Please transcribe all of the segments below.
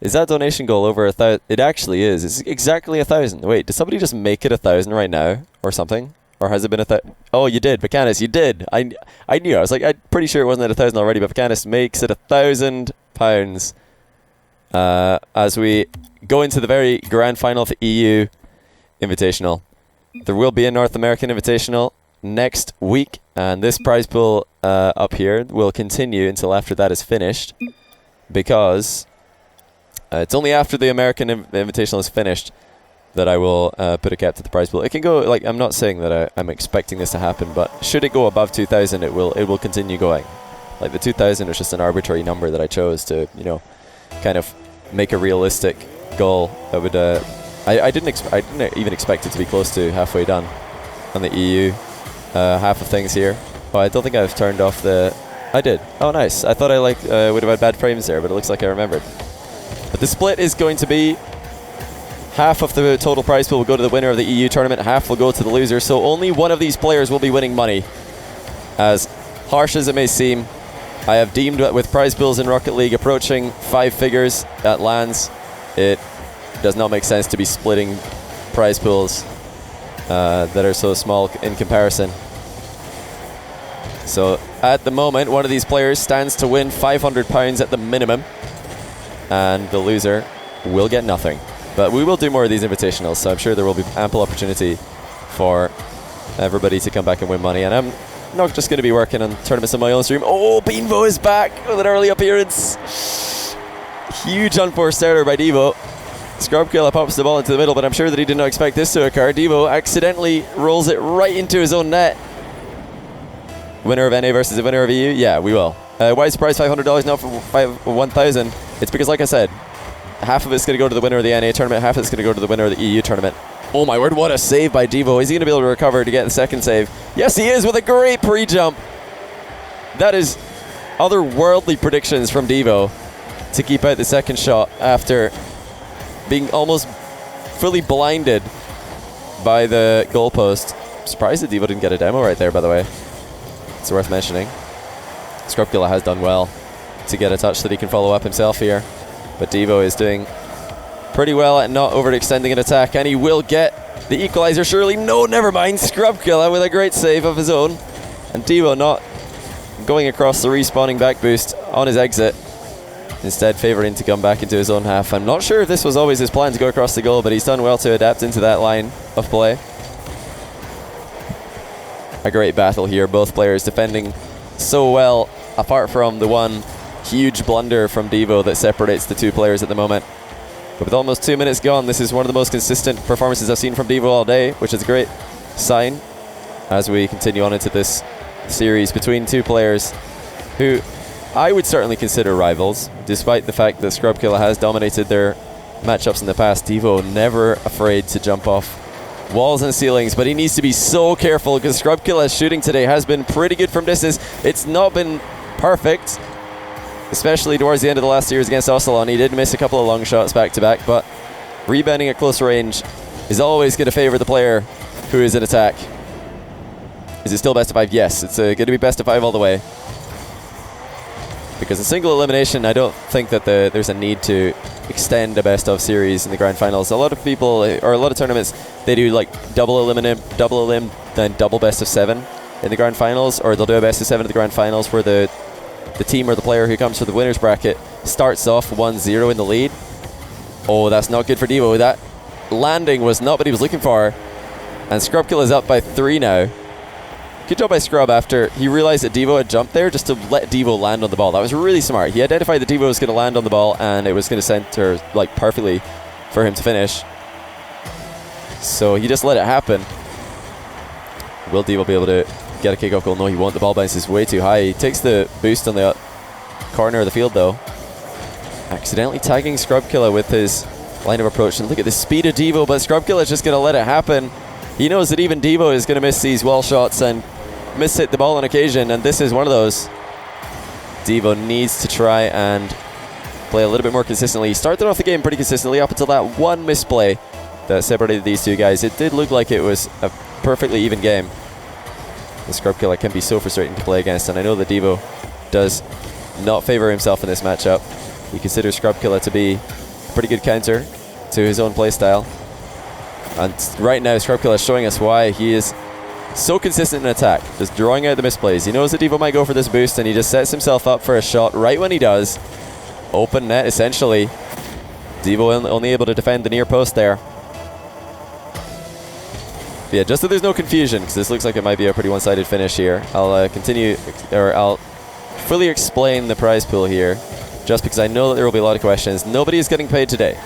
Is that donation goal over 1,000? It actually is. It's exactly 1,000. Wait, did somebody just make it 1,000 right now or something? Or has it been 1,000? Oh, you did, Vacanis. You did. I knew. I was like, I'm pretty sure it wasn't at 1,000 already, but Vacanis makes it £1,000 as we go into the very grand final of the EU Invitational. There will be a North American Invitational next week, and this prize pool up here will continue until after that is finished, because it's only after the American Invitational is finished that I will put a cap to the prize pool. It can go, like, I'm not saying that I'm expecting this to happen, but should it go above 2,000, it will continue going. Like, the 2,000 is just an arbitrary number that I chose to, you know, kind of make a realistic goal that would. I didn't even expect it to be close to halfway done on the EU half of things here. Oh, I don't think I've turned off the. I did. Oh, nice. I thought I would have had bad frames there, but it looks like I remembered. But the split is going to be half of the total prize pool will go to the winner of the EU tournament, half will go to the loser. So only one of these players will be winning money. As harsh as it may seem, I have deemed that with prize pools in Rocket League approaching 5 figures at LANs, it does not make sense to be splitting prize pools that are so small in comparison. So at the moment, one of these players stands to win £500 at the minimum, and the loser will get nothing. But we will do more of these invitationals, so I'm sure there will be ample opportunity for everybody to come back and win money. And I'm not just going to be working on tournaments on my own stream. Oh, Deevo is back with an early appearance. Huge unforced error by Deevo. Killa pops the ball into the middle, but I'm sure that he did not expect this to occur. Deevo accidentally rolls it right into his own net. Winner of NA versus the winner of EU? Yeah, we will. Why is the prize $500 now for 1,000? It's because, like I said, half of it's going to go to the winner of the NA tournament, half of it's going to go to the winner of the EU tournament. Oh my word, what a save by Deevo. Is he going to be able to recover to get the second save? Yes, he is, with a great pre-jump. That is otherworldly predictions from Deevo to keep out the second shot after being almost fully blinded by the goalpost. I'm surprised that Deevo didn't get a demo right there, by the way. It's worth mentioning. Killa has done well to get a touch that he can follow up himself here. But Deevo is doing pretty well at not overextending an attack, and he will get the equalizer surely. No, never mind. Killa with a great save of his own. And Deevo not going across the respawning back boost on his exit. Instead favouring to come back into his own half. I'm not sure if this was always his plan to go across the goal, but he's done well to adapt into that line of play. A great battle here. Both players defending so well, apart from the one huge blunder from Deevo that separates the two players at the moment. But with almost 2 minutes gone, this is one of the most consistent performances I've seen from Deevo all day, which is a great sign as we continue on into this series between two players who I would certainly consider rivals, despite the fact that Killa has dominated their matchups in the past. Deevo never afraid to jump off walls and ceilings, but he needs to be so careful because Killa's shooting today has been pretty good from distance. It's not been perfect, especially towards the end of the last series against Ocelon. He did miss a couple of long shots back to back, but rebounding at close range is always going to favor the player who is in attack. Is it still best of 5? Yes, it's going to be best of 5 all the way. Because in single elimination, I don't think that there's a need to extend a best of series in the grand finals. A lot of people, or a lot of tournaments, they do like double elim, then double best of 7 in the grand finals, or they'll do a best of 7 in the grand finals where the team or the player who comes to the winner's bracket starts off 1-0 in the lead. Oh, that's not good for Deevo. That landing was not what he was looking for. And Killa is up by 3 now. Good job by Scrub after he realized that Deevo had jumped there just to let Deevo land on the ball. That was really smart. He identified that Deevo was going to land on the ball and it was going to center like perfectly for him to finish. So he just let it happen. Will Deevo be able to get a kickoff goal? No, he won't. The ball bounces way too high. He takes the boost on the corner of the field though. Accidentally tagging Killa with his line of approach. And look at the speed of Deevo, but Killa is just going to let it happen. He knows that even Deevo is going to miss these wall shots and miss-hit the ball on occasion, and this is one of those. Deevo needs to try and play a little bit more consistently. He started off the game pretty consistently up until that one misplay that separated these two guys. It did look like it was a perfectly even game. The Killa can be so frustrating to play against, and I know that Deevo does not favor himself in this matchup. He considers Killa to be pretty good counter to his own playstyle. And right now, Killa is showing us why he is so consistent in attack, just drawing out the misplays. He knows that Deevo might go for this boost, and he just sets himself up for a shot right when he does. Open net, essentially. Deevo only able to defend the near post there. But yeah, just so there's no confusion, because this looks like it might be a pretty one-sided finish here, I'll I'll fully explain the prize pool here, just because I know that there will be a lot of questions. Nobody is getting paid today.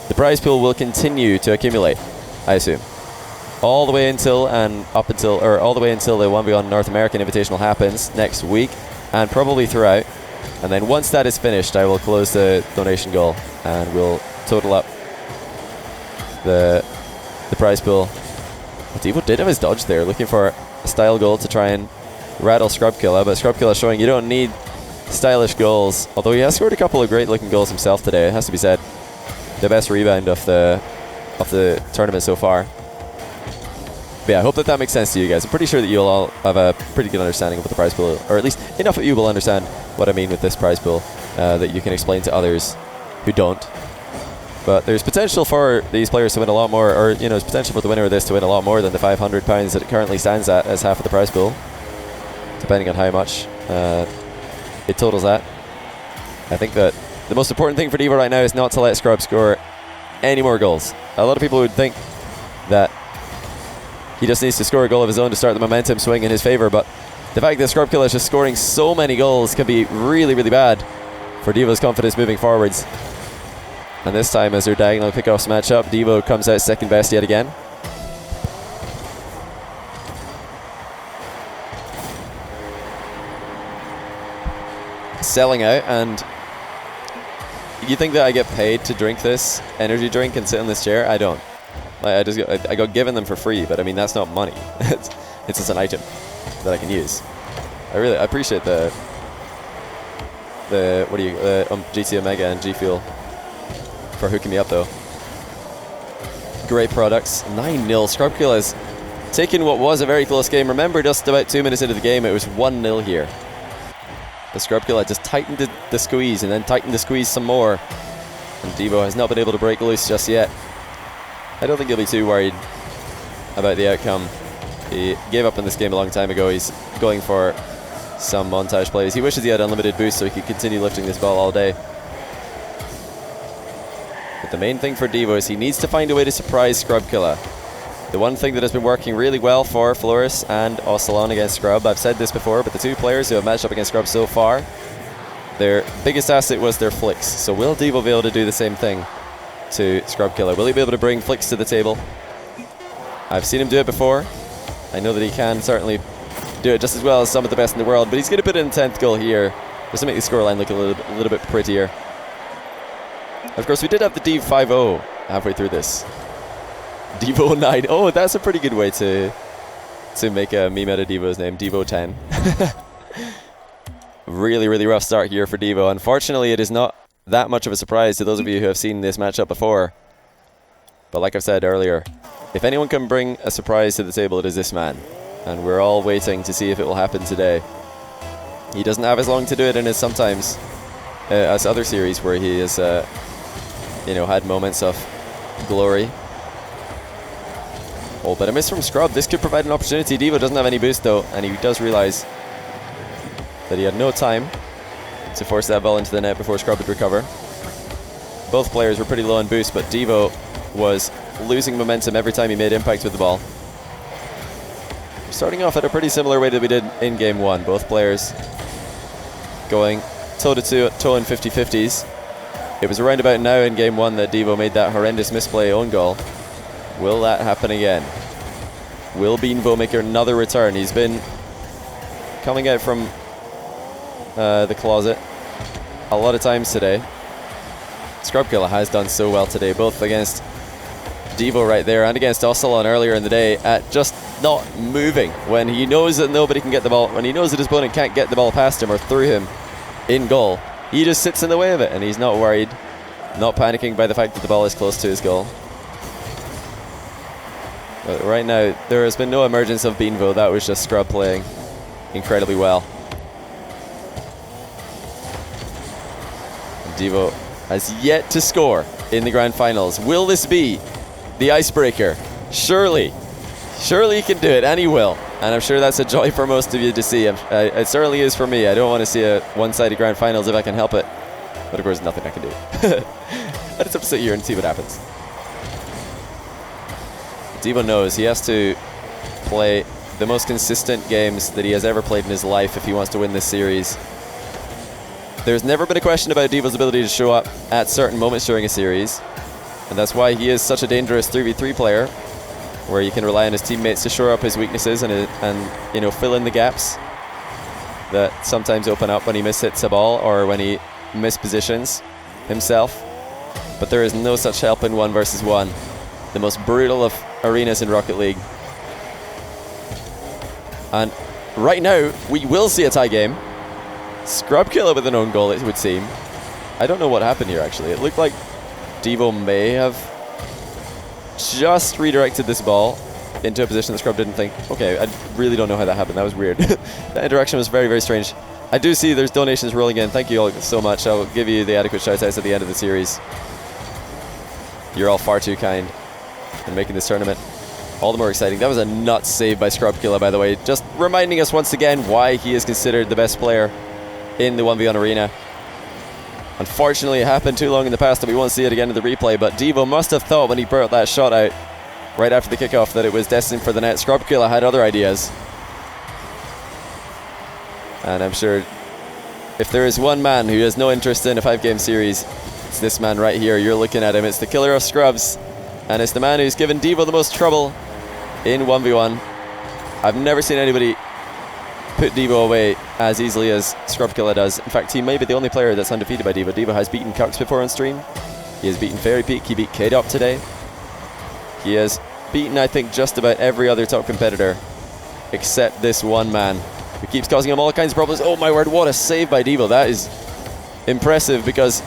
The prize pool will continue to accumulate, I assume, all the way until the 1v1 North American Invitational happens next week, and probably throughout. And then once that is finished, I will close the donation goal, and we'll total up the prize pool. Deevo did have his dodge there, looking for a style goal to try and rattle Killa, but Killa showing you don't need stylish goals, although he has scored a couple of great looking goals himself today, it has to be said. The best rebound of the tournament so far. But yeah, I hope that makes sense to you guys. I'm pretty sure that you'll all have a pretty good understanding of what the prize pool, or at least enough that you will understand what I mean with this prize pool, that you can explain to others who don't. But there's potential for these players to win a lot more, or there's potential for the winner of this to win a lot more than the £500 that it currently stands at as half of the prize pool, depending on how much it totals at. I think that the most important thing for Deevo right now is not to let Scrub score any more goals. A lot of people would think that he just needs to score a goal of his own to start the momentum swing in his favor, but the fact that Killa is just scoring so many goals can be really, really bad for Deevo's confidence moving forwards. And this time, as their diagonal kickoffs match up, Deevo comes out second best yet again. Selling out, and you think that I get paid to drink this energy drink and sit in this chair? I don't. I got given them for free, but I mean, that's not money. It's just an item that I can use. I appreciate the GT Omega and G Fuel for hooking me up, though. Great products. 9-0. Killa has taken what was a very close game. Remember, just about 2 minutes into the game, it was 1-0 here. But Killa just tightened the squeeze, and then tightened the squeeze some more. And Deevo has not been able to break loose just yet. I don't think he'll be too worried about the outcome. He gave up in this game a long time ago. He's going for some montage plays. He wishes he had unlimited boost so he could continue lifting this ball all day. But the main thing for Deevo is he needs to find a way to surprise Killa. The one thing that has been working really well for Floris and Ocelon against Scrub, I've said this before, but the two players who have matched up against Scrub so far, their biggest asset was their flicks. So will Deevo be able to do the same thing to Killa? Will he be able to bring flicks to the table? I've seen him do it before. I know that he can certainly do it just as well as some of the best in the world, but he's going to put in 10th goal here just to make the scoreline look a little bit prettier. Of course, we did have the Deevo 5-0 halfway through this. Deevo 9. Oh, that's a pretty good way to make a meme out of Deevo's name. Deevo 10. Really, really rough start here for Deevo. Unfortunately, it is not that much of a surprise to those of you who have seen this matchup before. But like I've said earlier, if anyone can bring a surprise to the table, it is this man. And we're all waiting to see if it will happen today. He doesn't have as long to do it in as sometimes as other series where he has had moments of glory. Oh, but a miss from Scrub. This could provide an opportunity. Deevo doesn't have any boost though, and he does realize that he had no time to force that ball into the net before Scrub would recover. Both players were pretty low on boost, but Deevo was losing momentum every time he made impact with the ball. We're starting off at a pretty similar way that we did in game one. Both players going toe-to-toe in 50-50s. It was around about now in game one that Deevo made that horrendous misplay own goal. Will that happen again? Will Beanvo make another return? He's been coming out from the closet a lot of times today. Killa has done so well today, both against Deevo right there and against Ocelon earlier in the day, at just not moving when he knows that nobody can get the ball, when he knows that his opponent can't get the ball past him or through him in goal. He just sits in the way of it, and he's not worried, not panicking by the fact that the ball is close to his goal. But right now, there has been no emergence of Beanvo. That was just Scrub playing incredibly well. Deevo has yet to score in the grand finals. Will this be the icebreaker? Surely. Surely he can do it, and he will. And I'm sure that's a joy for most of you to see. It certainly is for me. I don't want to see a one-sided grand finals if I can help it. But of course, nothing I can do. I just have to sit here and see what happens. Deevo knows he has to play the most consistent games that he has ever played in his life if he wants to win this series. There's never been a question about Deevo's ability to show up at certain moments during a series. And that's why he is such a dangerous 3v3 player, where you can rely on his teammates to shore up his weaknesses and you know, fill in the gaps that sometimes open up when he mishits a ball or when he mispositions himself. But there is no such help in 1 versus 1, the most brutal of arenas in Rocket League. And right now we will see a tie game. Scrub Killa with an own goal, it would seem. I don't know what happened here actually. It looked like Deevo may have just redirected this ball into a position that Scrub didn't think. Okay, I really don't know how that happened. That was weird. That interaction was very, very strange. I do see there's donations rolling in. Thank you all so much. I'll give you the adequate shout-outs at the end of the series. You're all far too kind in making this tournament all the more exciting. That was a nuts save by Scrub Killa, by the way. Just reminding us once again why he is considered the best player in the 1v1 arena. Unfortunately, it happened too long in the past that we won't see it again in the replay, but Deevo must have thought when he brought that shot out right after the kickoff that it was destined for the net. Scrub Killa had other ideas. And I'm sure if there is one man who has no interest in a 5-game series, it's this man right here. You're looking at him. It's the killer of scrubs. And it's the man who's given Deevo the most trouble in 1v1. I've never seen anybody put Deevo away as easily as Scrub Killa does. In fact, he may be the only player that's undefeated by Deevo. Deevo has beaten Cux before on stream. He has beaten Fairy Peak. He beat K-Dop today. He has beaten, I think, just about every other top competitor except this one man who keeps causing him all kinds of problems. Oh my word, what a save by Deevo. That is impressive, because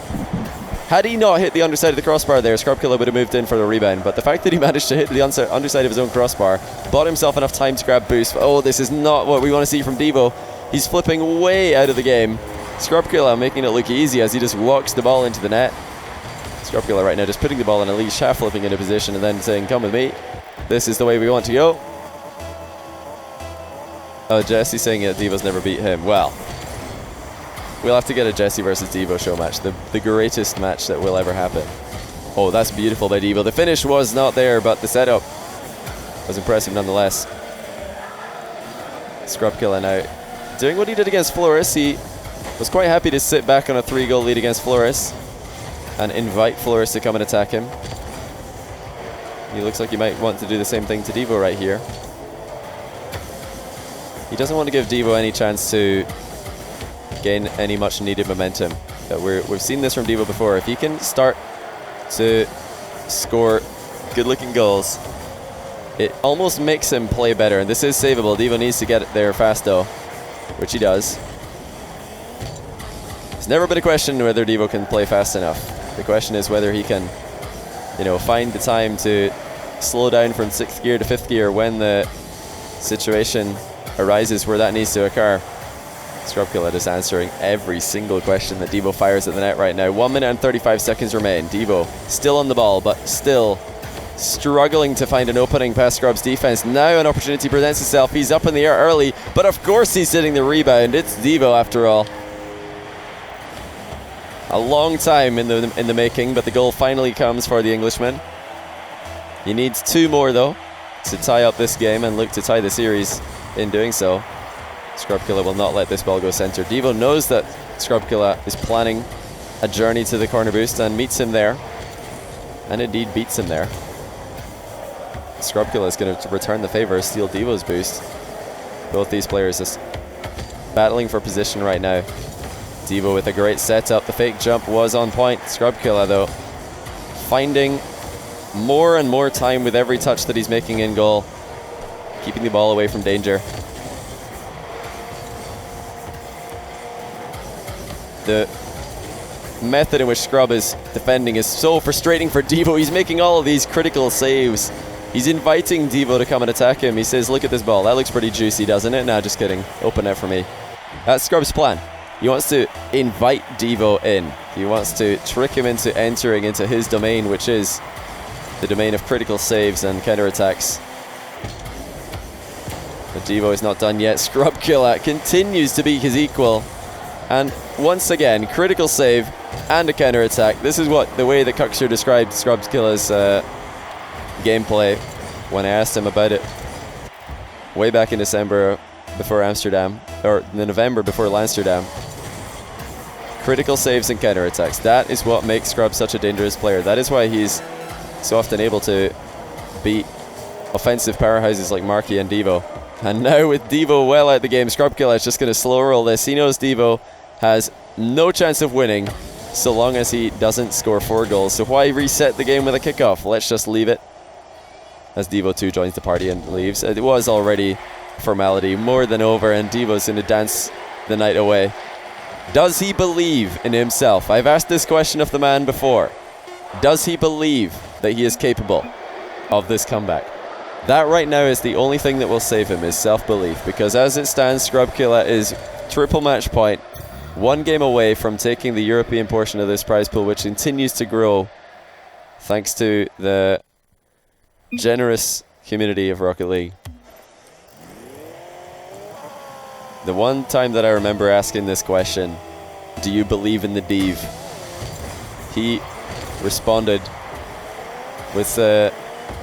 had he not hit the underside of the crossbar there, Scrub Killa would have moved in for the rebound. But the fact that he managed to hit the underside of his own crossbar, bought himself enough time to grab boost. Oh, this is not what we want to see from Deevo. He's flipping way out of the game. Scrub Killa making it look easy as he just walks the ball into the net. Scrub Killa right now just putting the ball in a leash, half flipping into position and then saying, come with me. This is the way we want to go. Oh, Jesse saying that Deevo's never beat him. Well, we'll have to get a Jesse versus Deevo show match, the greatest match that will ever happen. Oh, that's beautiful by Deevo. The finish was not there, but the setup was impressive nonetheless. Scrub Killa now doing what he did against Floris. He was quite happy to sit back on a 3-goal lead against Floris and invite Floris to come and attack him. He looks like he might want to do the same thing to Deevo right here. He doesn't want to give Deevo any chance to gain any much needed momentum. We've seen this from Deevo before. If he can start to score good looking goals, it almost makes him play better, and this is savable. Deevo needs to get it there fast though, which he does. It's never been a question whether Deevo can play fast enough. The question is whether he can, you know, find the time to slow down from 6th gear to 5th gear when the situation arises where that needs to occur. Scrub Killa is answering every single question that Deevo fires at the net right now. 1 minute and 35 seconds remain. Deevo still on the ball, but still struggling to find an opening past Scrub's defense. Now an opportunity presents itself. He's up in the air early, but of course he's hitting the rebound. It's Deevo after all. A long time in the making, but the goal finally comes for the Englishman. He needs 2 more though to tie up this game and look to tie the series in doing so. Scrub Killa will not let this ball go center. Deevo knows that Scrub Killa is planning a journey to the corner boost and meets him there, and indeed beats him there. Scrub Killa is going to return the favor, steal Deevo's boost. Both these players just battling for position right now. Deevo with a great setup. The fake jump was on point. Scrub Killa though finding more and more time with every touch that he's making in goal, keeping the ball away from danger. The method in which Scrub is defending is so frustrating for Deevo. He's making all of these critical saves. He's inviting Deevo to come and attack him. He says, look at this ball. That looks pretty juicy, doesn't it? Nah, just kidding. Open net for me. That's Scrub's plan. He wants to invite Deevo in. He wants to trick him into entering into his domain, which is the domain of critical saves and counterattacks. But Deevo is not done yet. Scrub Killa continues to be his equal. And once again, critical save and a counterattack. This is what the way that Kuxer described Scrub Killa's gameplay when I asked him about it way back in December before Amsterdam, or the November before Amsterdam. Critical saves and counterattacks. That is what makes Scrub such a dangerous player. That is why he's so often able to beat offensive powerhouses like Marky and Deevo. And now with Deevo well out the game, Scrub Killa is just going to slow roll this. He knows Deevo has no chance of winning so long as he doesn't score 4 goals. So why reset the game with a kickoff? Let's just leave it. As Deevo 2 joins the party and leaves. It was already formality, more than over, and Deevo's going to dance the night away. Does he believe in himself? I've asked this question of the man before. Does he believe that he is capable of this comeback? That right now is the only thing that will save him, is self-belief, because as it stands, Scrub Killa is triple match point, 1 game away from taking the European portion of this prize pool, which continues to grow thanks to the generous community of Rocket League. The one time that I remember asking this question, do you believe in the Deev? He responded with the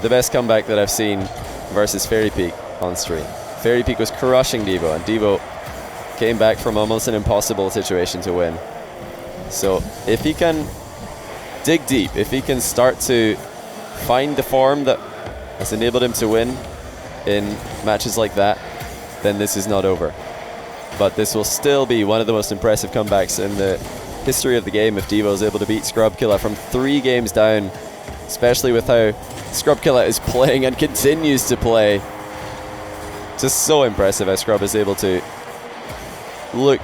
best comeback that I've seen versus Fairy Peak on stream. Fairy Peak was crushing Deevo, and Deevo came back from almost an impossible situation to win. So if he can dig deep, if he can start to find the form that has enabled him to win in matches like that, then this is not over. But this will still be one of the most impressive comebacks in the history of the game if Deevo is able to beat Scrub Killa from 3 games down, especially with how Scrub Killa is playing and continues to play. Just so impressive how Scrub is able to look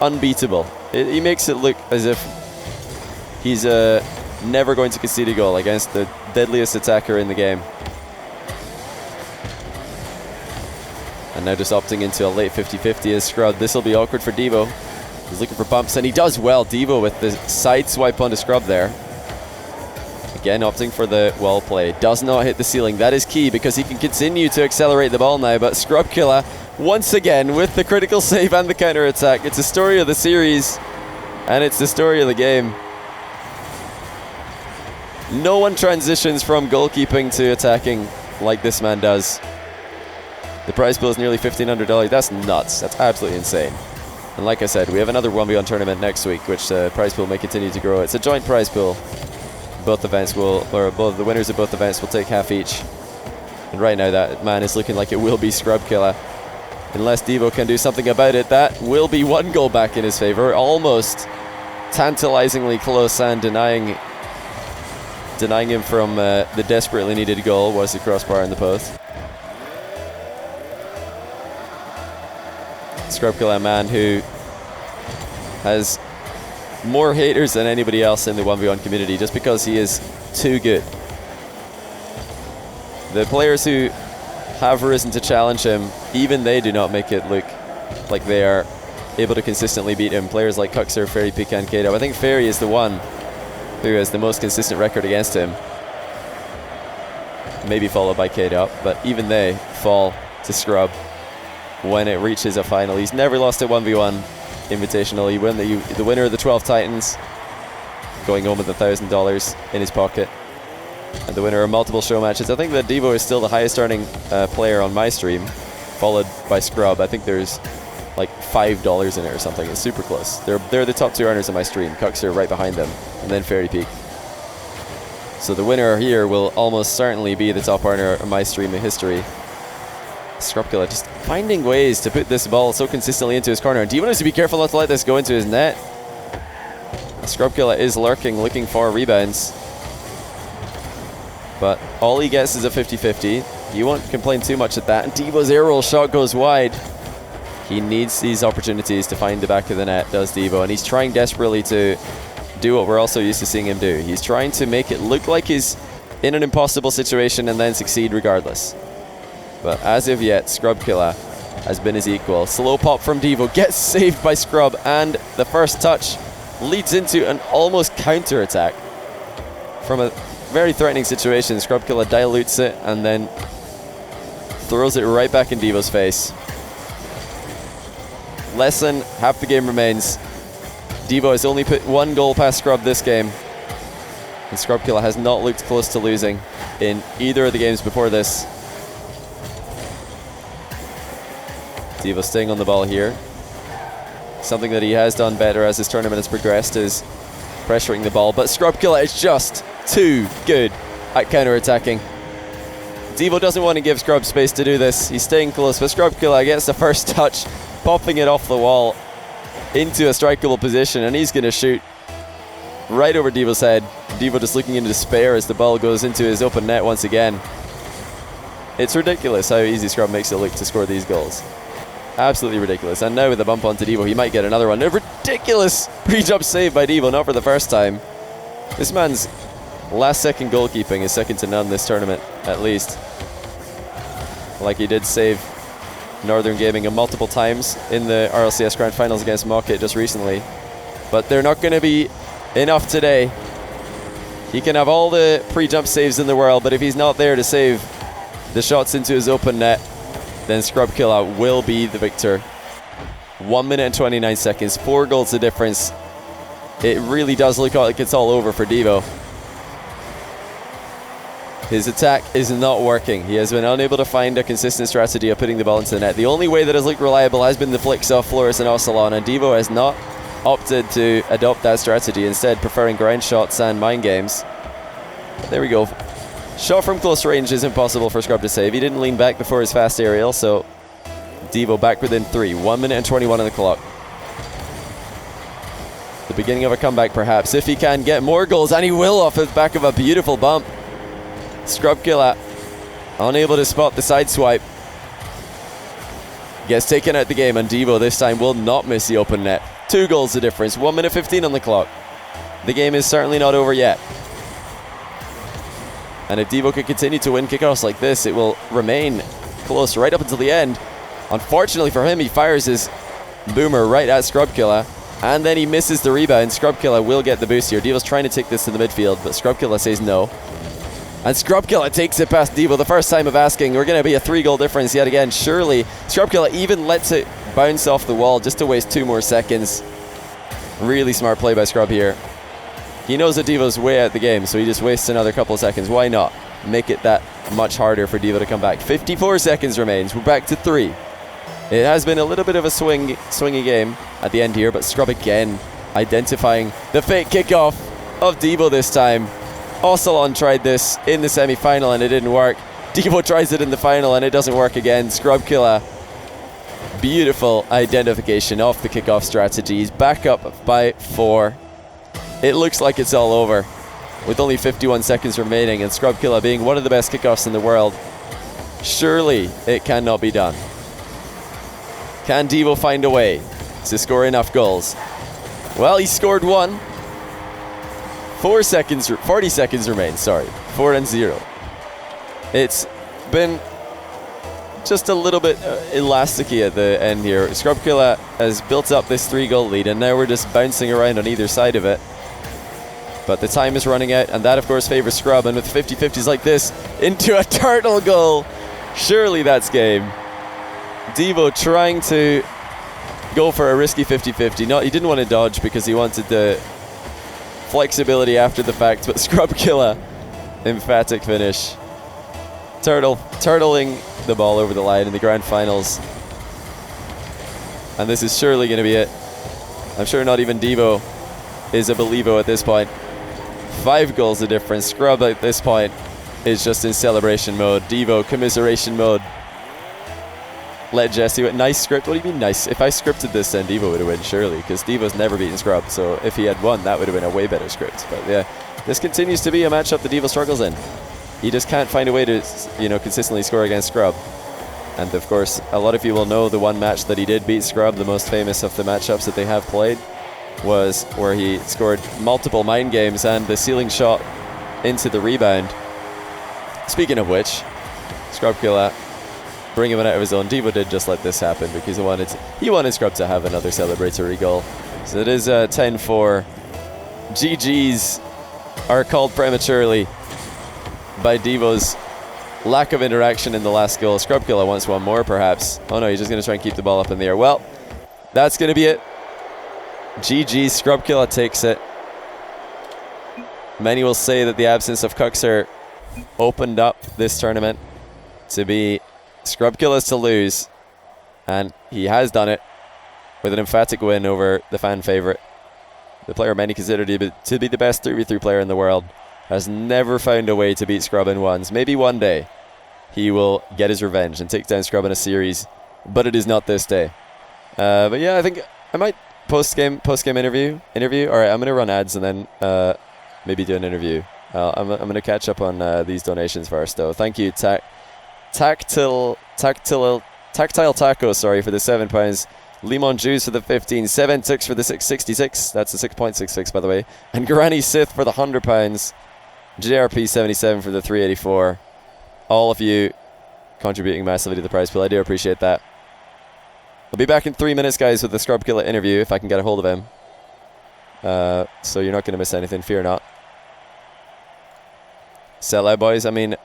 unbeatable. He makes it look as if he's never going to concede a goal against the deadliest attacker in the game. And now just opting into a late 50-50 is Scrub. This will be awkward for Deevo. He's looking for bumps, and he does well. Deevo with the side swipe onto Scrub there. Again, opting for the wall play. Does not hit the ceiling. That is key because he can continue to accelerate the ball now. But Scrub Killa, once again, with the critical save and the counter-attack. It's a story of the series, and it's the story of the game. No one transitions from goalkeeping to attacking like this man does. The prize pool is nearly $1,500. That's nuts. That's absolutely insane. And like I said, we have another 1v1 tournament next week, which the prize pool may continue to grow. It's a joint prize pool. Both events will, or both the winners of both events will take half each. And right now that man is looking like it will be Scrub Killa. Unless Deevo can do something about it, that will be 1 goal back in his favor. Almost tantalizingly close, and denying him from the desperately needed goal was the crossbar in the post. Scrub Killa, a man who has more haters than anybody else in the 1v1 community just because he is too good. The players who have risen to challenge him, even they do not make it look like they are able to consistently beat him. Players like Kuxer, Fairy, Pika, and Kato. I think Fairy is the one who has the most consistent record against him. Maybe followed by Kato, but even they fall to Scrub when it reaches a final. He's never lost a 1v1 Invitational. He won the winner of the 12 Titans, going home with $1,000 in his pocket, and the winner of multiple show matches. I think that Deevo is still the highest earning player on my stream, followed by Scrub. I think there's like $5 in it or something. It's super close. They're the top 2 earners on my stream. Kuxer right behind them, and then Fairy Peak. So the winner here will almost certainly be the top earner on my stream in history. Scrub Killa just finding ways to put this ball so consistently into his corner. And Deevo needs to be careful not to let this go into his net. Scrub Killa is lurking, looking for rebounds. But all he gets is a 50-50. You won't complain too much at that. And Deevo's air roll shot goes wide. He needs these opportunities to find the back of the net, does Deevo. And he's trying desperately to do what we're also used to seeing him do. He's trying to make it look like he's in an impossible situation and then succeed regardless. But as of yet, Scrub Killa has been his equal. Slow pop from Deevo, gets saved by Scrub, and the first touch leads into an almost counter-attack from a very threatening situation. Scrub Killa dilutes it and then throws it right back in Deevo's face. Less than half the game remains. Deevo has only put 1 goal past Scrub this game, and Scrub Killa has not looked close to losing in either of the games before this. Deevo staying on the ball here. Something that he has done better as this tournament has progressed is pressuring the ball, but Scrub Killa is just too good at counter-attacking. Deevo doesn't want to give Scrub space to do this. He's staying close, but Scrub Killa gets the first touch, popping it off the wall into a strikeable position, and he's going to shoot right over Deevo's head. Deevo just looking in despair as the ball goes into his open net once again. It's ridiculous how easy Scrub makes it look to score these goals. Absolutely ridiculous. And now with the bump onto Deevo, he might get another one. A ridiculous pre-jump save by Deevo, not for the first time. This man's last second goalkeeping is second to none this tournament, at least. Like he did save Northern Gaming multiple times in the RLCS Grand Finals against Mocket just recently. But they're not going to be enough today. He can have all the pre-jump saves in the world, but if he's not there to save the shots into his open net, then Scrub Killa will be the victor. 1 minute and 29 seconds, 4 goals the difference. It really does look like it's all over for Deevo. His attack is not working. He has been unable to find a consistent strategy of putting the ball into the net. The only way that has looked reliable has been the flicks off Flores and Ocelon, and Deevo has not opted to adopt that strategy, instead preferring ground shots and mind games. But there we go. Shot from close range is impossible for Scrub to save. He didn't lean back before his fast aerial, so Deevo back within 3. 1 minute and 21 on the clock. The beginning of a comeback perhaps, if he can get more goals, and he will off the back of a beautiful bump. Scrub Killa unable to spot the side swipe. Gets taken out the game, and Deevo this time will not miss the open net. 2 goals the difference, 1 minute 15 on the clock. The game is certainly not over yet. And if Deevo can continue to win kickoffs like this, it will remain close right up until the end. Unfortunately for him, he fires his boomer right at Scrub Killa, and then he misses the rebound. Scrub Killa will get the boost here. Deevo's trying to take this to the midfield, but Scrub Killa says no. And Scrub Killa takes it past Deevo, the first time of asking. We're going to be a 3-goal difference yet again, surely. Scrub Killa even lets it bounce off the wall just to waste 2 more seconds. Really smart play by Scrub here. He knows that Deevo's way out the game, so he just wastes another couple of seconds. Why not make it that much harder for Deevo to come back? 54 seconds remains. We're back to 3. It has been a little bit of a swingy game at the end here, but Scrub again identifying the fake kickoff of Deevo this time. Ocelon tried this in the semi-final and it didn't work. Deevo tries it in the final and it doesn't work again. Scrub Killa, beautiful identification of the kickoff strategy. He's back up by 4. It looks like it's all over with only 51 seconds remaining, and Scrub Killa being one of the best kickoffs in the world. Surely it cannot be done. Can Deevo find a way to score enough goals? Well, he scored 1. 40 seconds remain, sorry. 4 and 0. It's been just a little bit elasticy at the end here. Scrub Killa has built up this 3-goal lead, and now we're just bouncing around on either side of it. But the time is running out, and that of course favors Scrub, and with 50-50s like this, into a turtle goal. Surely that's game. Deevo trying to go for a risky 50-50. He didn't want to dodge because he wanted the flexibility after the fact, but Scrub Killa, emphatic finish. Turtling the ball over the line in the grand finals. And this is surely going to be it. I'm sure not even Deevo is a believo at this point. 5 goals the difference. Scrub at this point is just in celebration mode. Deevo commiseration mode. Let Jesse win. Nice script. What do you mean nice? If I scripted this, then Deevo would have won, surely, because Deevo's never beaten Scrub, so if he had won, that would have been a way better script. But yeah, this continues to be a matchup that Deevo struggles in. He just can't find a way to, consistently score against Scrub. And of course, a lot of you will know the one match that he did beat Scrub, the most famous of the matchups that they have played, was where he scored multiple mind games and the ceiling shot into the rebound. Speaking of which, Scrub Killa bring him out of his own. Deevo did just let this happen because he wanted Scrub to have another celebratory goal. So it is 10-4. GG's are called prematurely by Deevo's lack of interaction in the last goal. Scrub Killa wants one more, perhaps. Oh no, he's just going to try and keep the ball up in the air. Well, that's going to be it. GG's. Scrub Killa takes it. Many will say that the absence of Cuxer opened up this tournament to be Scrub Killa's to lose, and he has done it with an emphatic win over the fan favorite. The player many consider to be the best 3v3 player in the world has never found a way to beat Scrub in ones. Maybe one day he will get his revenge and take down Scrub in a series, but it is not this day. But yeah, I think I might post-game interview. All right, I'm going to run ads and then maybe do an interview. I'm going to catch up on these donations first, though. Thank you, Tactile Taco, sorry, for the £7. Lemon Juice for the 15. 7 ticks for the 666. That's the 6.66, by the way. And Granny Sith for the £100. JRP 77 for the 384. All of you contributing massively to the prize pool. I do appreciate that. I'll be back in 3 minutes, guys, with the Scrub Killa interview if I can get a hold of him. So you're not going to miss anything. Fear not. Sell out, boys. I mean,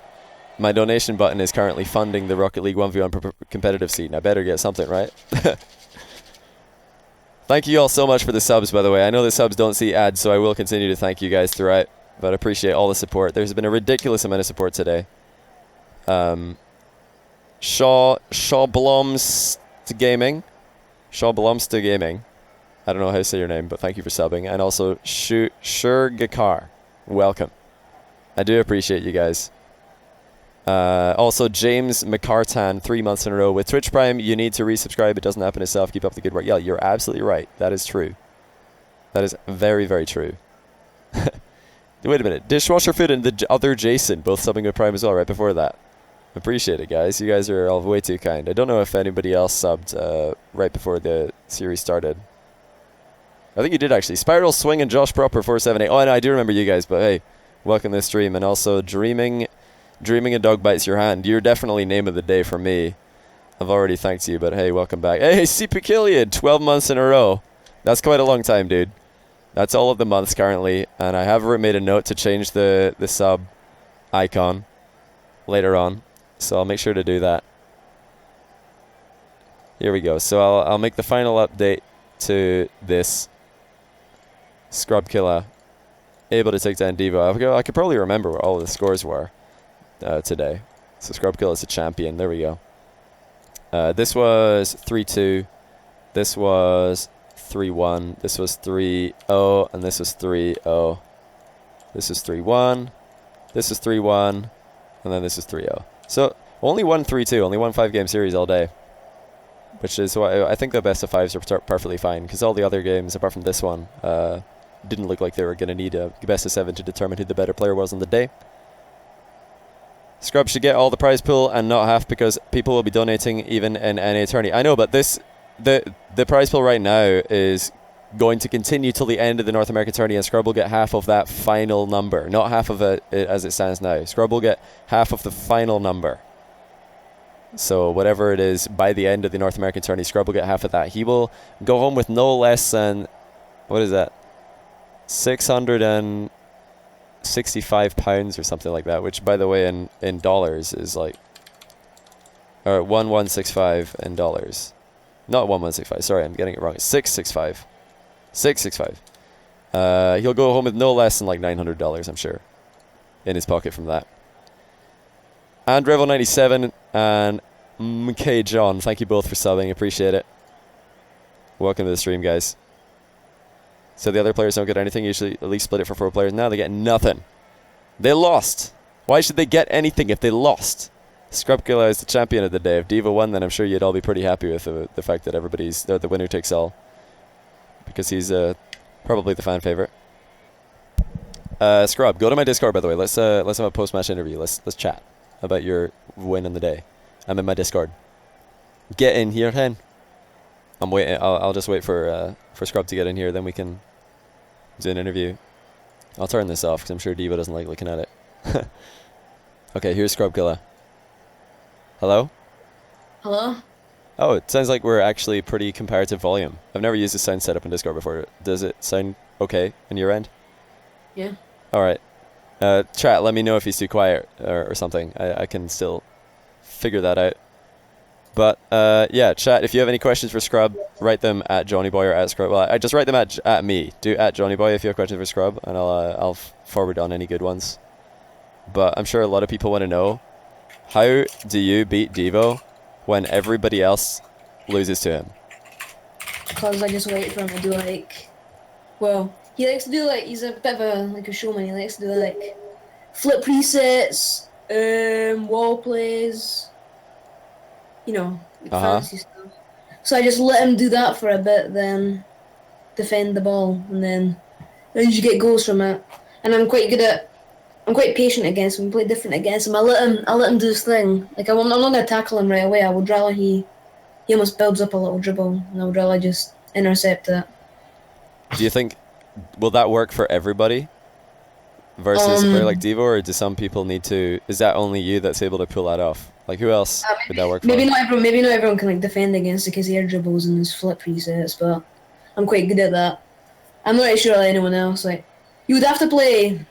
my donation button is currently funding the Rocket League 1v1 competitive seat, and I better get something, right? Thank you all so much for the subs, by the way. I know the subs don't see ads, so I will continue to thank you guys throughout, but I appreciate all the support. There's been a ridiculous amount of support today. Shaw Blomst Gaming. I don't know how to say your name, but thank you for subbing. And also Shurgakar. Welcome. I do appreciate you guys. Also, James McCartan, 3 months in a row. With Twitch Prime, you need to resubscribe. It doesn't happen itself. Keep up the good work. Yeah, you're absolutely right. That is true. That is very, very true. Wait a minute. Dishwasher Food and the other Jason, both subbing with Prime as well right before that. Appreciate it, guys. You guys are all way too kind. I don't know if anybody else subbed right before the series started. I think you did, actually. Spiral Swing and Josh Proper 478. Oh, no, I do remember you guys, but hey, welcome to the stream. And also, Dreaming a Dog Bites Your Hand. You're definitely name of the day for me. I've already thanked you, but hey, welcome back. Hey, CP 12 months in a row. That's quite a long time, dude. That's all of the months currently, and I have made a note to change the sub icon later on, so I'll make sure to do that. Here we go. So I'll make the final update to this. Scrub Killa able to take down Deevo. I could probably remember what all of the scores were today. So Scrub Killa is a champion. There we go. This was 3-2. This was 3-1. This was 3-0. And this was 3-0. This is 3-1. This is 3-1. And then this is 3-0. So only won 3-2. Only won 5-game series all day. Which is why I think the best of fives are perfectly fine. Because all the other games, apart from this one, didn't look like they were going to need a best of 7 to determine who the better player was on the day. Scrub should get all the prize pool and not half because people will be donating even in NA tourney. I know, but the prize pool right now is going to continue till the end of the North American tourney, and Scrub will get half of that final number. Not half of it as it stands now. Scrub will get half of the final number. So whatever it is, by the end of the North American tourney, Scrub will get half of that. He will go home with no less than, what is that? £665 or something like that, which, by the way, in dollars is like, or 1165 in dollars. Not 1165, sorry, I'm getting it wrong. It's 665. 665. He'll go home with no less than like $900, I'm sure, in his pocket from that. And Revel97 and MK John, thank you both for subbing, appreciate it. Welcome to the stream, guys. So the other players don't get anything, usually at least split it for 4 players. Now they get nothing. They lost. Why should they get anything if they lost? Scrub Killa is the champion of the day. If Deevo won, then I'm sure you'd all be pretty happy with the fact that the winner takes all. Because he's probably the fan favorite. Scrub, go to my Discord, by the way. Let's have a post-match interview. Let's chat about your win in the day. I'm in my Discord. Get in here, hen. I'm waiting. I'll just wait for Scrub to get in here, then we can do an interview. I'll turn this off because I'm sure Deevo doesn't like looking at it. Okay, here's Scrub Killa. Hello? Hello? Oh, it sounds like we're actually pretty comparative volume. I've never used this sound setup in Discord before. Does it sound okay on your end? Yeah. All right. Chat, let me know if he's too quiet or something. I can still figure that out. But yeah, chat, if you have any questions for Scrub, write them at JohnnyBoy or at Scrub. Well, I just write them at me. Do at JohnnyBoy if you have questions for Scrub, and I'll forward on any good ones. But I'm sure a lot of people want to know, how do you beat Deevo when everybody else loses to him? Because I just wait for him to do like, well, he likes to do like, he's a bit of a showman. He likes to do like flip presets, wall plays, like fancy stuff. So I just let him do that for a bit, then defend the ball, and then I usually get goals from it. And I'm quite patient against him. Play different against him. I let him do his thing. Like I'm not gonna tackle him right away. I would rather he almost builds up a little dribble, and I would rather just intercept it. Do you think, will that work for everybody versus a player like Deevo, or do some people need to, is that only you that's able to pull that off? Like, who else would that work for? Maybe not everyone can like defend against it because he air dribbles and his flip presets, but I'm quite good at that. I'm not really sure like anyone else. Like, you would have to play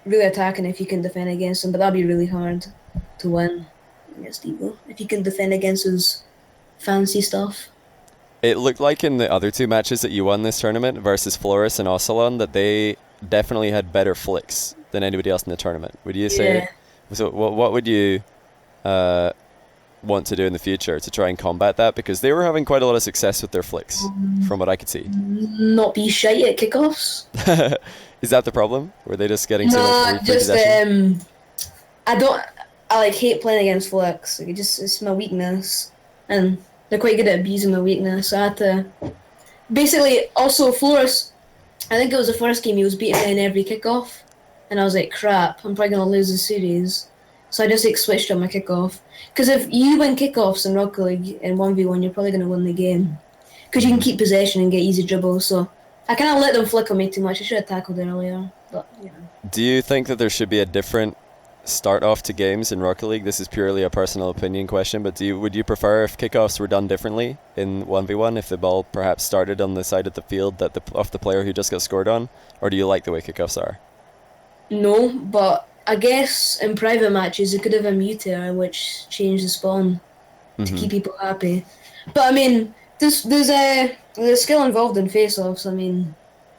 really attacking if you can defend against him, but that'd be really hard to win against Deevo if you can defend against his fancy stuff. It looked like in the other two matches that you won this tournament versus Flores and Ocelon that they definitely had better flicks than anybody else in the tournament. Would you say? Yeah. So what would you want to do in the future to try and combat that? Because they were having quite a lot of success with their flicks, from what I could see. Not be shy at kickoffs. Is that the problem? Were they just getting too much free just possession? I like hate playing against flicks. Like, it's my weakness, and they're quite good at abusing my weakness. So I had to basically also Flores. I think it was the first game he was beating me in every kickoff, and I was like, crap, I'm probably gonna lose the series. So I just like switched on my kickoff. Because if you win kickoffs in Rocket League in 1v1, you're probably gonna win the game. Because you can keep possession and get easy dribbles. So I kind of let them flick on me too much. I should have tackled it earlier, but Do you think that there should be a different start off to games in Rocket League? This is purely a personal opinion question, but would you prefer if kickoffs were done differently in 1v1, if the ball perhaps started on the side of the field of the player who just got scored on, or do you like the way kickoffs are? No, but I guess in private matches you could have a meter which changed the spawn to keep people happy. But I mean, there's a skill involved in face-offs. I mean,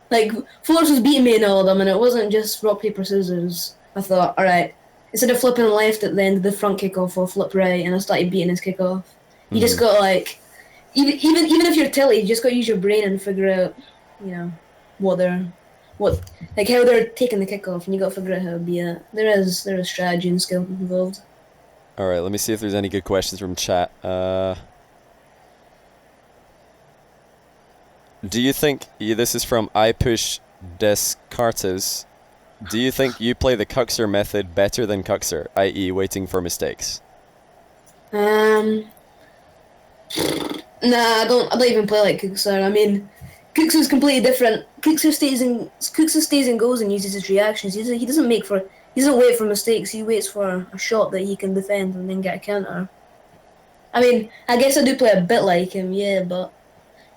like Flores was beating me in all of them, and it wasn't just rock paper scissors. I thought, all right, instead of flipping left at the end of the front kickoff, I'll flip right, and I started beating his kickoff. You just got like, even if you're tilly, you just got to use your brain and figure out, how they're taking the kickoff, and you got to figure out how to be it. There is strategy and skill involved. All right, let me see if there's any good questions from chat. Do you think, this is from I Push Descartes, do you think you play the Cuxer method better than Cuxer, i.e. waiting for mistakes? Nah, I don't even play like Cuxer. I mean, Cuxer's completely different. Cuxer stays in goals and uses his reactions. He doesn't wait for mistakes. He waits for a shot that he can defend and then get a counter. I mean, I guess I do play a bit like him, yeah, but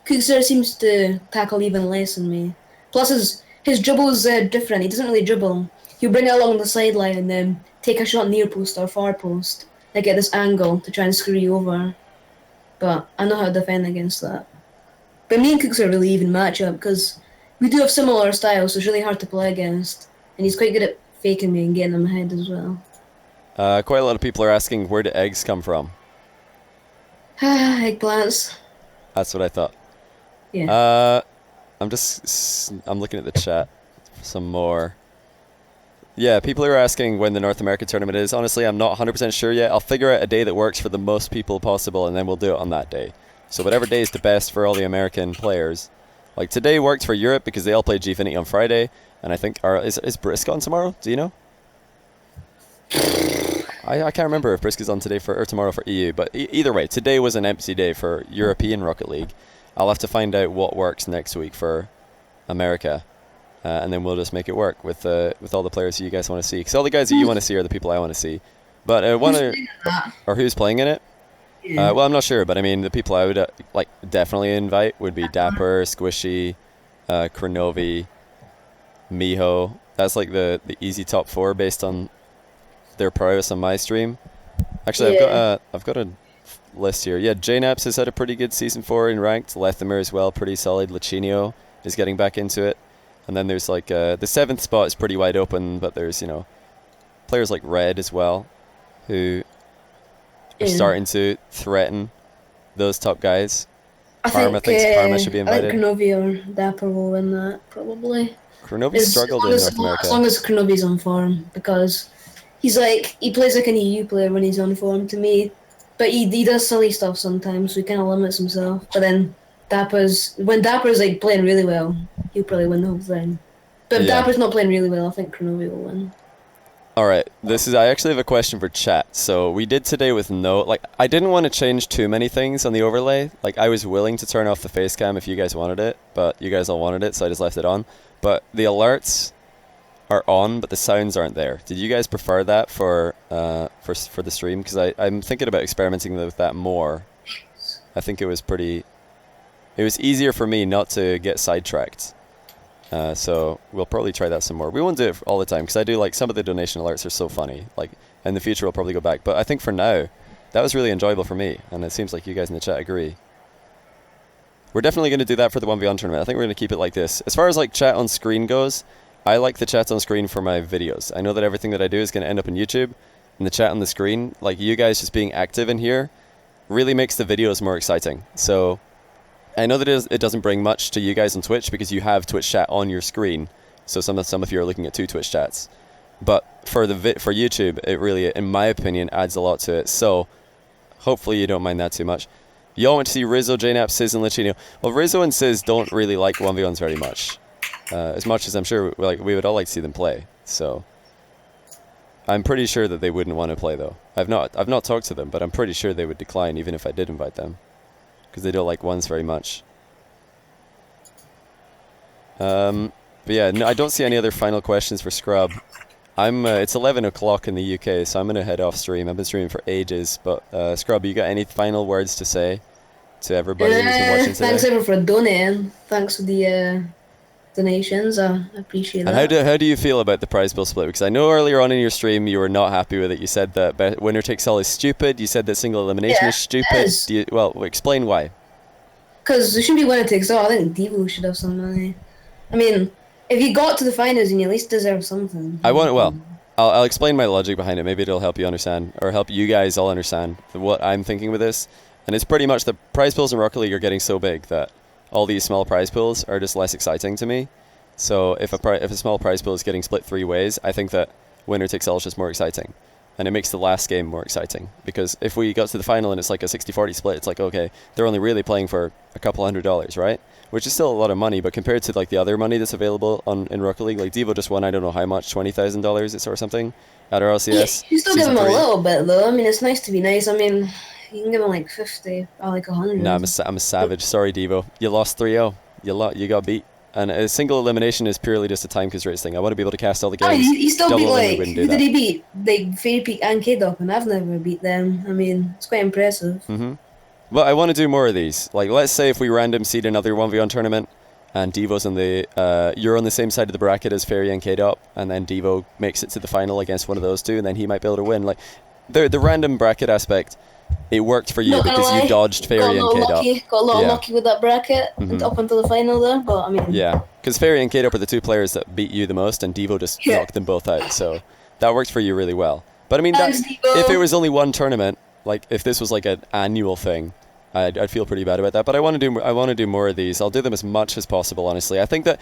Cuxer seems to tackle even less than me. Plus, his dribble's different. He doesn't really dribble. He'll bring it along the sideline and then take a shot near post or far post, like at this angle to try and screw you over. But I know how to defend against that. But me and Cooks are a really even matchup because we do have similar styles, so it's really hard to play against. And he's quite good at faking me and getting in my head as well. Quite a lot of people are asking, where do eggs come from? Eggplants. That's what I thought. Yeah. I'm looking at the chat for some more. Yeah, people are asking when the North American tournament is. Honestly, I'm not 100% sure yet. I'll figure out a day that works for the most people possible, and then we'll do it on that day. So whatever day is the best for all the American players. Like today worked for Europe because they all play Gfinity on Friday, and I think is Brisk on tomorrow? Do you know? I can't remember if Brisk is on today or tomorrow for EU, but either way, today was an empty day for European Rocket League. I'll have to find out what works next week for America, and then we'll just make it work with all the players that you guys want to see. Because all the guys that you want to see are the people I want to see. But who's playing in it? Yeah. Well, I'm not sure, but I mean, the people I would like definitely invite would be Dapper, Squishy, Kronovi, Miho. That's like the easy top 4 based on their prowess on my stream. Actually, Yeah. I've got a list here. Yeah, JNaps has had a pretty good season 4 in ranked. Lethamir as well, pretty solid. Lachinio is getting back into it. And then there's like the 7th spot is pretty wide open, but there's, you know, players like Red as well who are Yeah. starting to threaten those top guys. I Karma think thinks Karma should be I think invited. Kronovi or Dapper will win that probably. Kronovi As struggled long in as, North America. as long as Kronovi's on form, because he plays like an EU player when he's on form to me, but he does silly stuff sometimes, so he kind of limits himself. But then when Dapper's like playing really well, he'll probably win the whole thing. But if Yeah. Dapper's not playing really well, I think Kronovi will win. All right, I actually have a question for chat. So we did today with I didn't want to change too many things on the overlay. Like, I was willing to turn off the face cam if you guys wanted it, but you guys all wanted it, so I just left it on. But the alerts are on, but the sounds aren't there. Did you guys prefer that for the stream? Because I'm thinking about experimenting with that more. I think it was easier for me not to get sidetracked. So we'll probably try that some more. We won't do it all the time because I do like some of the donation alerts are so funny. Like in the future we'll probably go back. But I think for now, that was really enjoyable for me, and it seems like you guys in the chat agree. We're definitely going to do that for the 1v1 tournament. I think we're going to keep it like this. As far as like chat on screen goes, I like the chat on screen for my videos. I know that everything that I do is going to end up on YouTube, and the chat on the screen, like you guys just being active in here, really makes the videos more exciting. So I know that it doesn't bring much to you guys on Twitch because you have Twitch chat on your screen. So some of you are looking at 2 Twitch chats. But for YouTube, it really, in my opinion, adds a lot to it. So hopefully you don't mind that too much. Y'all want to see Rizzo, JNap, Sizz, and Lachinio. Well, Rizzo and Sizz don't really like 1v1s very much. As much as I'm sure we would all like to see them play. So I'm pretty sure that they wouldn't want to play though. I've not talked to them, but I'm pretty sure they would decline even if I did invite them, because they don't like ones very much. But yeah, no, I don't see any other final questions for Scrub. It's 11 o'clock in the UK, so I'm gonna head off stream. I've been streaming for ages, but Scrub, you got any final words to say to everybody who's been watching today? Thanks everyone for donating. Thanks for the donations. I appreciate that. And how do you feel about the prize pool split? Because I know earlier on in your stream you were not happy with it. You said that winner takes all is stupid. You said that single elimination is stupid. Well, explain why. Because there shouldn't be winner takes all. I think Deevo should have some money. I mean, if you got to the finals, then you at least deserve something. I'll explain my logic behind it. Maybe it'll help you understand, or help you guys all understand what I'm thinking with this. And it's pretty much the prize pools in Rocket League are getting so big that all these small prize pools are just less exciting to me. So if a small prize pool is getting split 3 ways, I think that winner takes all is just more exciting. And it makes the last game more exciting. Because if we got to the final and it's like a 60-40 split, it's like, okay, they're only really playing for a couple $100, right? Which is still a lot of money, but compared to like the other money that's available in Rocket League, like Deevo just won, I don't know how much, $20,000 or something at our LCS. You still give him a little bit though. I mean, it's nice to be nice. I mean, you can give him like 50 or like 100. Nah, I'm a savage. Sorry, Deevo. You lost 3-0. You got beat. And a single elimination is purely just a time constraints thing. I want to be able to cast all the games. I mean, he still beat like, who did he beat? Like Fairy Peak and K-Dop, and I've never beat them. I mean, it's quite impressive. Mm-hmm. Well, I want to do more of these. Like, let's say if we random seed another 1v1 tournament, and Deevo's you're on the same side of the bracket as Fairy and K-Dop, and then Deevo makes it to the final against one of those two, and then he might be able to win. Like, the random bracket aspect, it worked for you because you dodged Fairy and K-Dop. Got a little lucky with that bracket up until the final there, but I mean... Yeah, because Fairy and K-Dop are the 2 players that beat you the most, and Deevo just knocked them both out, so that worked for you really well. But I mean, if it was only one tournament, like if this was like an annual thing, I'd feel pretty bad about that. But I want to do more of these. I'll do them as much as possible, honestly. I think that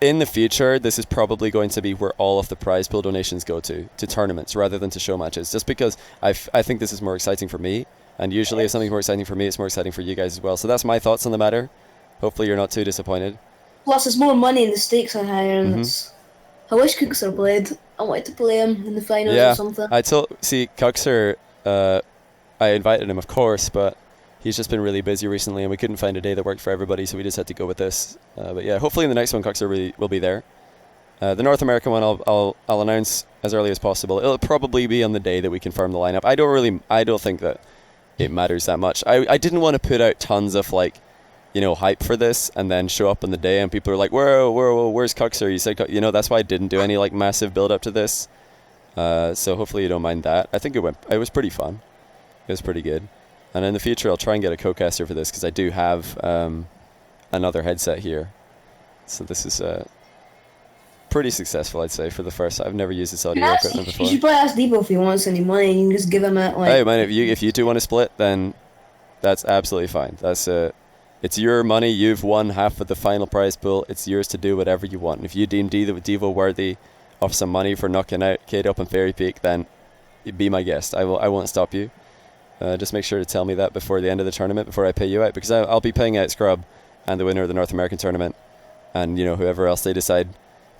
in the future, this is probably going to be where all of the prize pool donations go to tournaments rather than to show matches, just because I think this is more exciting for me. And usually if something's more exciting for me, it's more exciting for you guys as well. So that's my thoughts on the matter. Hopefully you're not too disappointed. Plus, it's more money and the stakes are higher. And I wish Cookser played. I wanted to play him in the finals or something. Cookser, I invited him, of course, but he's just been really busy recently, and we couldn't find a day that worked for everybody, so we just had to go with this. But yeah, hopefully in the next one, Cookser will be there. The North American one, I'll announce as early as possible. It'll probably be on the day that we confirm the lineup. I don't think that it matters that much. I didn't want to put out tons of like, you know, hype for this and then show up on the day and people are like, whoa, where's Cuxer? You said, you know, that's why I didn't do any like massive build up to this. So hopefully you don't mind that. I think it was pretty fun. It was pretty good. And in the future, I'll try and get a co-caster for this because I do have another headset here. So this is pretty successful, I'd say, for the first. I've never used this audio equipment before. You should probably ask Deevo if he wants any money. You can just give him it. Like, hey man, if you two want to split, then that's absolutely fine. That's it's your money. You've won half of the final prize pool. It's yours to do whatever you want. And if you deem Deevo worthy of some money for knocking out Kate up on Fairy Peak, then be my guest. I won't stop you. Just make sure to tell me that before the end of the tournament, before I pay you out, because I'll be paying out Scrub and the winner of the North American tournament, and you know, whoever else they decide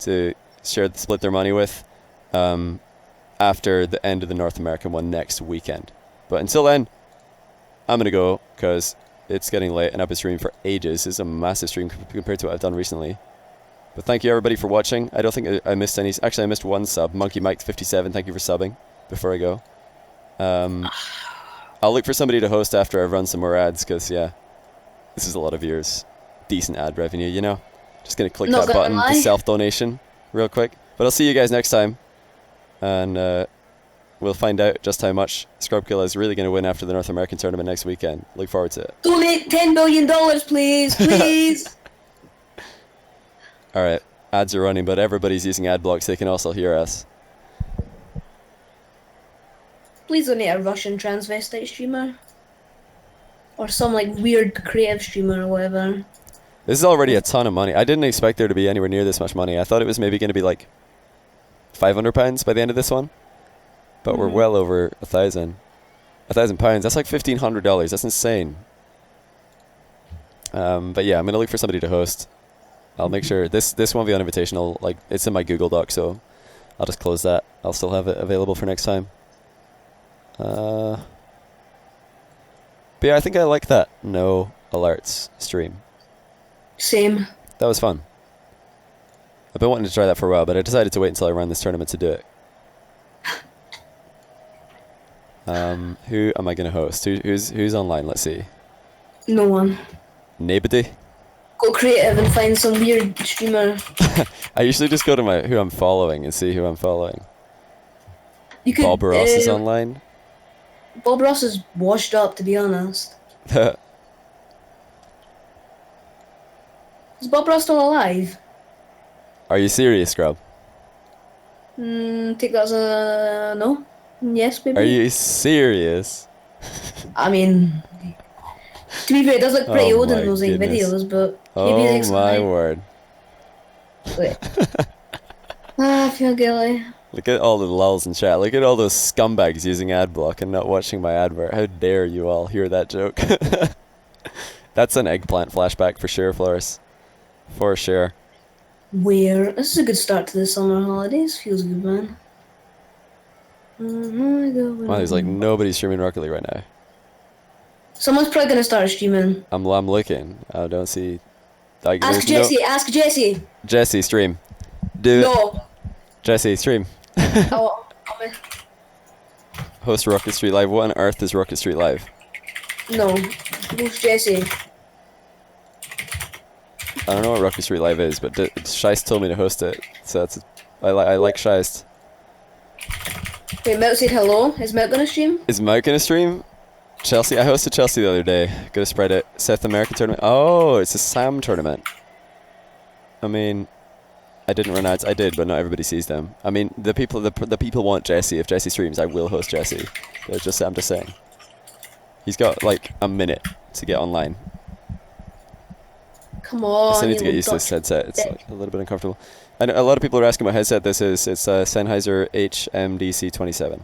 to split their money with after the end of the North American one next weekend. But until then, I'm gonna go because it's getting late and I've been streaming for ages. This is a massive stream compared to what I've done recently. But thank you everybody for watching. I don't think I missed any. Actually, I missed one sub. Monkey Mike 57. Thank you for subbing. Before I go, I'll look for somebody to host after I've run some more ads, because yeah, this is a lot of viewers. Decent ad revenue, you know. Just gonna click that button, the self-donation, real quick. But I'll see you guys next time, and we'll find out just how much Scrub Killa is really gonna win after the North American tournament next weekend. Look forward to it. Donate $10 billion, please, please. All right, ads are running, but everybody's using ad blocks. They can also hear us. Please donate a Russian transvestite streamer. Or some like weird creative streamer or whatever. This is already a ton of money. I didn't expect there to be anywhere near this much money. I thought it was maybe going to be like £500 by the end of this one. But we're well over £1,000. £1,000. That's like $1,500. That's insane. But yeah, I'm going to look for somebody to host. I'll make sure this won't be on Invitational. Like, it's in my Google Doc, so I'll just close that. I'll still have it available for next time. But yeah, I think I like that no alerts stream. Same. That was fun. I've been wanting to try that for a while, but I decided to wait until I ran this tournament to do it. Who am I going to host? Who's online? Let's see. No one. Nobody? Go creative and find some weird streamer. I usually just go to who I'm following and see who I'm following. You could, Bob Ross is online. Bob Ross is washed up, to be honest. Is Bob Ross still alive? Are you serious, Scrub? Take that as a no. Yes, maybe. Are you serious? I mean, to be fair, it does look pretty old in those videos, but maybe oh my word! Wait. I feel guilty. Look at all the lulls in chat. Look at all those scumbags using adblock and not watching my advert. How dare you all hear that joke? That's an eggplant flashback for sure, Floris. For sure. Where? This is a good start to the summer holidays. Feels good, man. Wow, there's like nobody streaming Rocket League right now. Someone's probably gonna start streaming. I'm looking. I don't see. Ask Jesse. Ask Jesse. Jesse, stream. Do it. Jesse, stream. Oh. Host Rocket Street Live. What on earth is Rocket Street Live? No. Who's Jesse? I don't know what Rocket Street Live is, but Shiest told me to host it, so that's I like Shiest. Wait, Mout said hello. Is Mout gonna stream? Is Mout gonna stream? Chelsea. I hosted Chelsea the other day. Gonna spread it. South American tournament. Oh, it's a SAM tournament. I mean, I didn't run ads. I did, but not everybody sees them. I mean, the people want Jesse. If Jesse streams, I will host Jesse. I'm just saying. He's got like a minute to get online. Come on. I still need to get used to this headset. It's like a little bit uncomfortable. I know a lot of people are asking what headset this is. It's a Sennheiser HMDC27.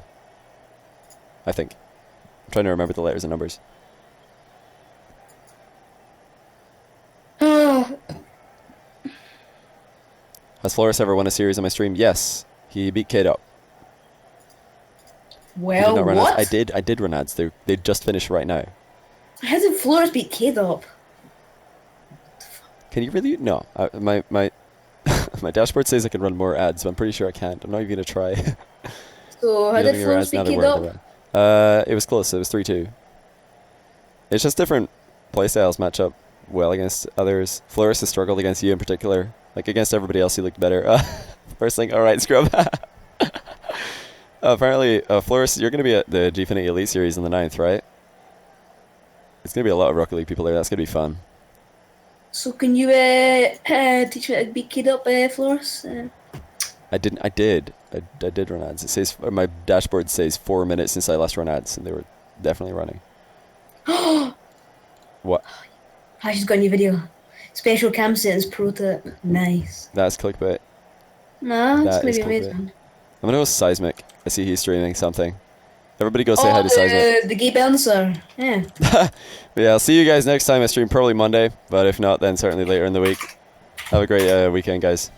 I think. I'm trying to remember the letters and numbers. Has Floris ever won a series on my stream? Yes. He beat Kate up. Well, what? I did run ads. They just finished right now. How did Floris beat Kate up? Can you really? No. My my dashboard says I can run more ads, but I'm pretty sure I can't. I'm not even going to try. So how did Floris beat Kate up? It was close. It was 3-2. It's just different playstyles match up well against others. Floris has struggled against you in particular. Like against everybody else, he looked better. First thing, all right, scrub. Apparently, Floris, you're going to be at the Gfinity Elite Series in the 9th, right? It's going to be a lot of Rocket League people there. That's going to be fun. So can you teach me how to be keyed up, Flores? I did run ads. It says my dashboard says 4 minutes since I last run ads, and they were definitely running. What? I just got a new video. Special cam settings pro tip. Nice. That's clickbait. Nah, it's That gonna is be clickbait. amazing. I'm gonna go Seismic. I see he's streaming something. Everybody go say hi to Seismic. The gay bouncer. Yeah. But yeah, I'll see you guys next time I stream, probably Monday, but if not, then certainly later in the week. Have a great weekend, guys.